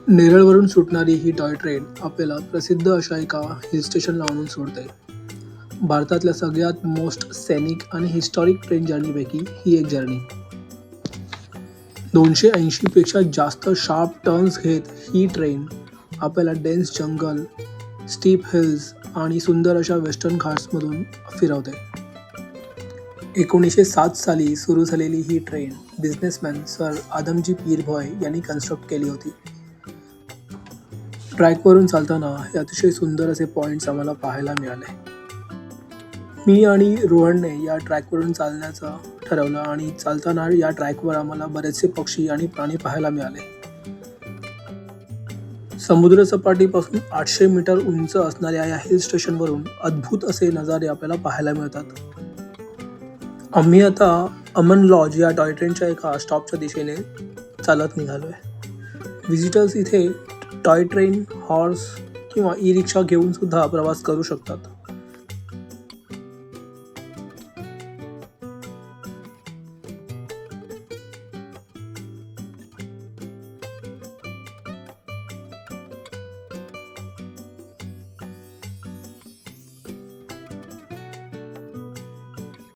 नेरळवरून सुटणारी ही toy train आपल्याला प्रसिद्ध अशा एका हिल स्टेशनला आणून सोडते. भारतातल्या सगळ्यात मोस्ट सॅनिक आणि हिस्टॉरिक ट्रेन जर्नीपैकी ही एक जर्नी. 280 पेक्षा जास्त शार्प टर्न्स घेत ही ट्रेन आपल्याला डेन्स जंगल, स्टीप हिल्स आणि सुंदर अशा वेस्टर्न घाट्समधून फिरवते. 1907 साली सुरू झालेली ही ट्रेन बिझनेसमॅन सर आदमजी पीरभॉय यांनी कन्स्ट्रक्ट केली होती. ट्रॅकवरून चालताना हे अतिशय सुंदर असे पॉईंट्स आम्हाला पाहायला मिळाले. मी आणि रोहनने या ट्रॅकवरून चालण्याचं ठरवलं आणि चालताना या ट्रॅकवर आम्हाला बरेचसे पक्षी आणि प्राणी पाहायला मिळाले. समुद्रसपाटीपासून 800 मीटर उंच असणाऱ्या या हिल स्टेशनवरून अद्भुत असे नजारे आपल्याला पाहायला मिळतात. आम्ही आता अमन लॉज या टॉय ट्रेनच्या एका स्टॉपच्या दिशेने चालत निघालो आहे. व्हिजिटर्स इथे टॉय ट्रेन, हॉर्स किंवा ई रिक्षा घेऊन सुद्धा प्रवास करू शकतात.